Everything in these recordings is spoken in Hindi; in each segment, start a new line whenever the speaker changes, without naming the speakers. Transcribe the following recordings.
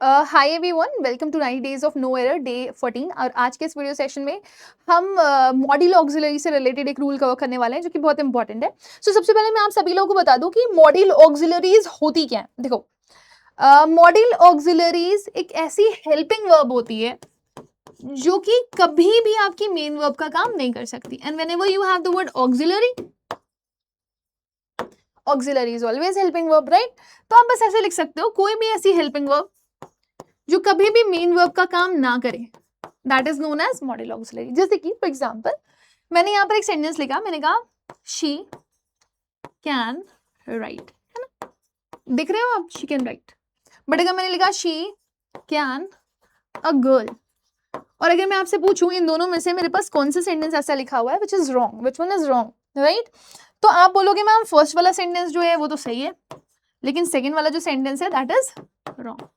Hi everyone, welcome to 90 days of no error day 14। और आज के इस वीडियो सेशन में हम मॉड्यूल ऑक्सिलरी से रिलेटेड एक रूल कवर करने वाले हैं जो कि बहुत इंपॉर्टेंट है। सबसे पहले मैं आप सभी लोगों को बता दूं कि मॉड्यूल ऑक्सिलरीज होती क्या है। देखो, मॉड्यूल ऑक्सिलरीज एक ऐसी हेल्पिंग वर्ब होती है जो कि कभी भी आपकी मेन वर्ब का काम नहीं कर सकती। And whenever you have the word auxiliary, auxiliary is always helping verb, right? तो आप बस ऐसे लिख सकते हो, कोई भी ऐसी हेल्पिंग वर्ब जो कभी भी मेन वर्ब का काम ना करे, that is known as module auxiliary. जैसे कि फॉर एग्जांपल मैंने यहाँ पर एक सेंटेंस लिखा, मैंने कहा शी कैन राइट, है ना? दिख रहे हो आप, शी कैन राइट। बट अगर मैंने लिखा शी कैन अ गर्ल, और अगर मैं आपसे पूछूं इन दोनों में से मेरे पास कौन सा सेंटेंस ऐसा लिखा हुआ है which is wrong, which one is wrong, right? तो आप बोलोगे मैम फर्स्ट वाला सेंटेंस जो है वो तो सही है, लेकिन सेकेंड वाला जो सेंटेंस है दैट इज रॉन्ग।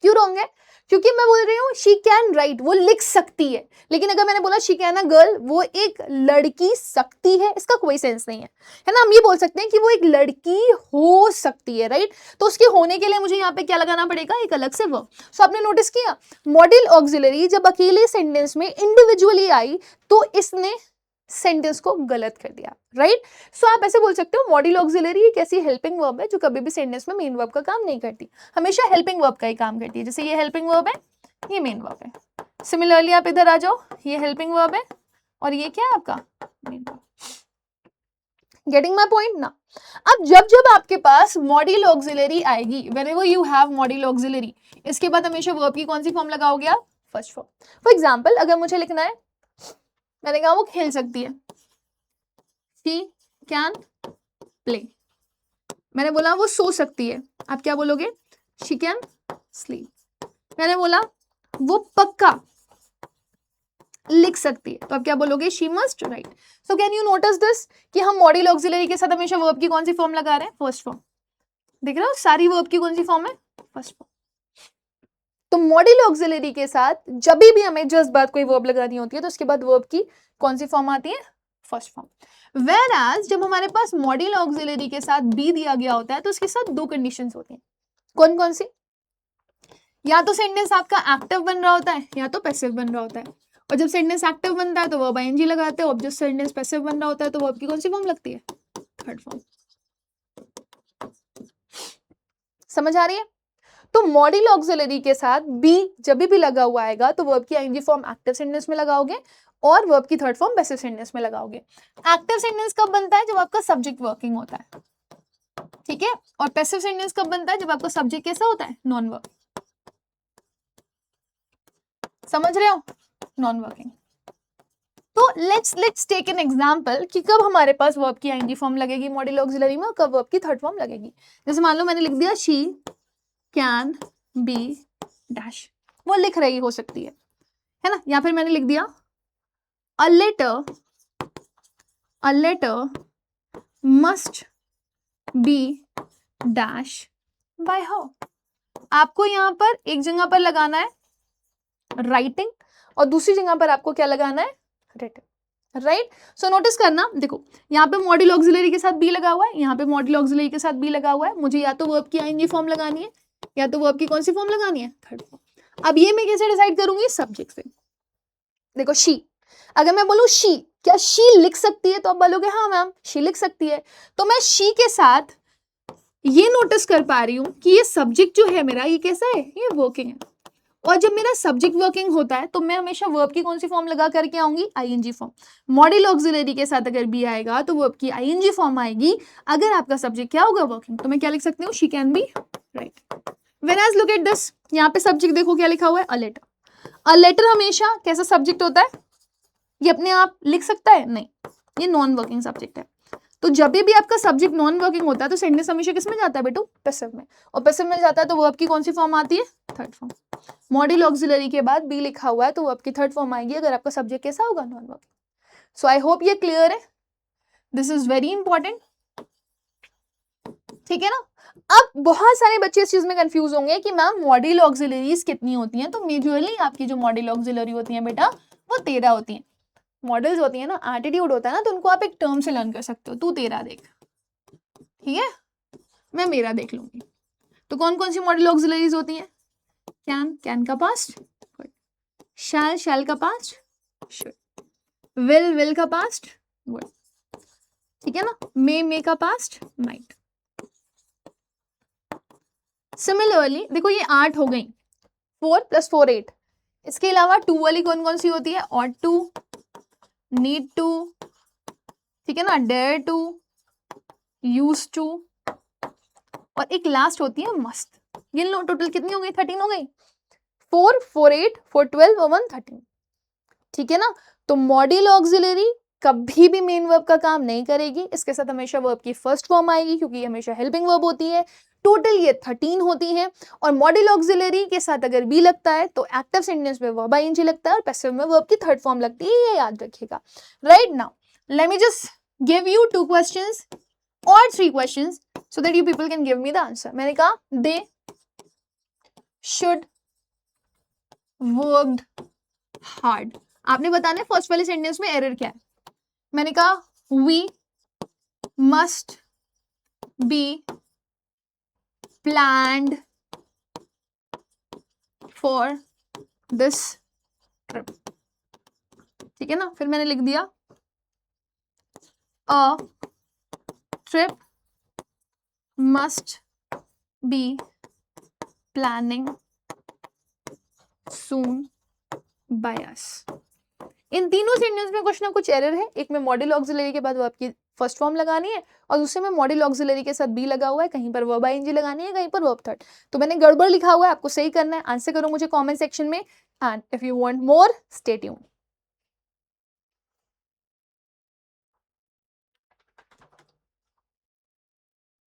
क्यों रॉन्ग है? क्योंकि मैं बोल रही हूँ शी कैन राइट, वो लिख सकती है, लेकिन अगर मैंने बोला शी कैन अ गर्ल, वो एक लड़की सकती है, इसका कोई सेंस नहीं है ना? हम ये बोल सकते हैं कि वो एक लड़की हो सकती है, राइट? तो उसके होने के लिए मुझे यहाँ पे क्या लगाना पड़ेगा, एक अलग से वर्ब। सो आपने नोटिस किया मॉड्यूल ऑक्सिलरी जब अकेले सेंटेंस में इंडिविजुअली आई तो इसने सेंटेंस को गलत कर दिया, राइट? सो आप ऐसे बोल सकते हो मॉड्यूल ऑक्सिलरी एक ऐसी हेल्पिंग वर्ब है जो कभी भी सेंटेंस में मेन वर्ब का काम नहीं करती, हमेशा हेल्पिंग वर्ब का ही काम करती है। जैसे ये हेल्पिंग वर्ब है, ये मेन वर्ब है। सिमिलरली आप इधर आ जाओ, ये हेल्पिंग वर्ब है और ये क्या है आपका main verb. Getting my point ना? अब जब जब आपके पास मॉड्यूल ऑक्सिलरी आएगी, whenever you have module auxiliary, इसके बाद हमेशा वर्ब की कौन सी फॉर्म लगाओगे आप? First form. फॉर एग्जांपल अगर मुझे लिखना है, मैंने कहा वो खेल सकती है, शी कैन प्ले। मैंने बोला वो सो सकती है, आप क्या बोलोगे? She can sleep. मैंने बोला वो पक्का लिख सकती है, तो आप क्या बोलोगे? She must write. So can you notice this कि हम मॉड्यूल ऑक्सिलरी के साथ हमेशा वर्ब की कौन सी फॉर्म लगा रहे हैं? First form. देख रहे हो सारी वर्ब की कौन सी फॉर्म है? First form. तो मॉड्यूल ऑक्सिलरी के साथ जब भी हमें जस्ट बात कोई वर्ब लगानी होती है तो उसके बाद वर्ब की कौन सी फॉर्म आती है? First form. वेयरएज जब हमारे पास मॉड्यूल ऑक्सिलरी के साथ बी दिया गया होता है तो उसके साथ दो कंडीशंस होती हैं। कौन कौन सी? या तो सेंटेंस आपका एक्टिव बन रहा होता है या तो पैसिव बन रहा होता है। और जब सेंटेंस एक्टिव बनता है तो वर्ब आईएनजी लगाते हैं, और जब सेंटेंस पैसिव बन रहा होता है तो वर्ब की कौन सी फॉर्म लगती है? Third form. समझ आ रही है? तो मॉड्यूल ऑक्सिलरी के साथ बी जब भी लगा हुआ आएगा तो वर्ब की आईएनजी फॉर्म एक्टिव सेंटेंस में लगाओगे और वर्ब की थर्ड फॉर्म पैसिव सेंटेंस में लगाओगे। एक्टिव सेंटेंस कब बनता है? जब आपका सब्जेक्ट वर्किंग होता है, ठीक है? और पैसिव सेंटेंस कब बनता है? जब आपका सब्जेक्ट कैसा होता है? Non verb. समझ रहे हो? Non working. तो लेट्स टेक एन एग्जांपल कि कब हमारे पास वर्ब की आईएनजी फॉर्म लगेगी मॉड्यूल ऑक्सिलरी में और कब वर्ब की थर्ड फॉर्म लगेगी। जैसे मान लो मैंने लिख दिया शी कैन बी डैश, वो लिख रही हो सकती है ना? या फिर मैंने लिख दिया a letter must be dash by her. आपको यहाँ पर एक जगह पर लगाना है राइटिंग और दूसरी जगह पर आपको क्या लगाना है? Written, right? सो नोटिस करना, देखो यहाँ पे मॉड्यूल ऑक्सिलरी के साथ बी लगा हुआ है, यहाँ पे मॉड्यूल ऑक्सिलरी के साथ बी लगा हुआ है। मुझे या तो वर्ब की आईएनजी फॉर्म लगानी है या तो वर्ब की कौन सी फॉर्म लगानी है? Third form. अब ये मैं कैसे डिसाइड करूंगी? सब्जेक्ट से। देखो शी, अगर मैं बोलूं शी, क्या शी लिख सकती है? तो आप बोलोगे हाँ मैम शी लिख सकती है। तो मैं शी के साथ ये नोटिस कर पा रही हूं कि ये सब्जेक्ट जो है मेरा ये कैसा है? ये वर्किंग है। और जब मेरा सब्जेक्ट वर्किंग होता है तो मैं हमेशा वर्ब की कौन सी फॉर्म लगा करके आऊंगी? ING form. मॉड्यूल ऑक्सिलरी के साथ अगर बी आएगा तो वर्ब की आईएनजी फॉर्म आएगी। अगर आपका सब्जेक्ट क्या होगा? वर्किंग, तो मैं क्या लिख सकती हूँ? She can be right. Whereas look at this, यहाँ पे सब्जेक्ट देखो क्या लिखा हुआ है? A letter. अ लेटर हमेशा कैसा सब्जेक्ट होता है? ये अपने आप लिख सकता है? नहीं, ये नॉन वर्किंग सब्जेक्ट है। तो जब भी आपका सब्जेक्ट नॉन वर्किंग होता है तो सेंटेंस हमेशा किस में जाता है बेटू? पैसिव में। और पैसिव में जाता है तो वर्ब की कौन सी फॉर्म आती है? Third form. मॉड्यूल ऑक्सिलरी के बाद बी लिखा हुआ है तो वर्ब की थर्ड फॉर्म आएगी अगर आपका सब्जेक्ट कैसा होगा? Non working. So I hope ये क्लियर है, दिस इज वेरी इंपॉर्टेंट, ठीक है ना? अब बहुत सारे बच्चे इस चीज में कंफ्यूज होंगे कि मैम मॉड्यूल ऑक्सिलरीज कितनी होती हैं? तो मेजरली आपकी जो मॉड्यूल ऑक्सिलरी होती है बेटा वो 13 होती हैं। मॉडल्स होती है ना, एटीट्यूड होता है ना, तो उनको आप एक टर्म से लर्न कर सकते हो। तू तेरा देख, ठीक है, मैं मेरा देख लूंगी। तो कौन कौन सी मॉड्यूल ऑक्सिलरीज होती हैं? कैन का पास्ट, शैल का पास्ट, शुड, विल का पास्ट, वुड, ठीक है ना, मे का पास्ट, माइट। सिमिलरली देखो ये 8 हो गई, 4 + 4 8। इसके अलावा 2 वाली कौन कौन सी होती है? ought to, need to, ठीक है ना, dare to, used to, और एक लास्ट होती है मस्ट। गिन लो टोटल कितनी हो गई? 13 हो गई। 4 4 8 4 12 और 1 13, ठीक है ना। तो मॉड्यूल ऑक्सिलरी कभी भी मेन वर्ब का काम नहीं करेगी, इसके साथ हमेशा वर्ब की फर्स्ट फॉर्म आएगी क्योंकि ये हमेशा हेल्पिंग वर्ब होती है। टोटल ये 13 होती है, और मॉड्यूल ऑक्सिलरी के साथ अगर बी लगता है तो एक्टिव सेंटेंस में वर्ब आईएनजी लगता है और पैसिव में वर्ब की थर्ड फॉर्म लगती है, ये याद रखिएगा। Right now let me just give you 2 questions और 3 questions so that you people can give me the answer. मैंने कहा they should worked hard, आपने बताना है फर्स्ट वाले सेंटेंस में एरर क्या है। मैंने कहा we must be planned for this trip, ठीक है ना। फिर मैंने लिख दिया a trip must be planning soon by us। इन तीनों सेंटेंस में कुछ ना कुछ एरर है। एक में मॉड्यूल ऑक्सिलरी के बाद वर्ब की फर्स्ट फॉर्म लगानी है, और दूसरे में मॉड्यूल ऑक्सिलरी के साथ बी लगा हुआ है, कहीं पर वर्ब आईएनजी लगानी है, कहीं पर वर्ब थर्ड। तो मैंने गड़बड़ लिखा हुआ है, आपको सही करना है। आंसर करो मुझे कमेंट सेक्शन में, and if you want more stay tuned.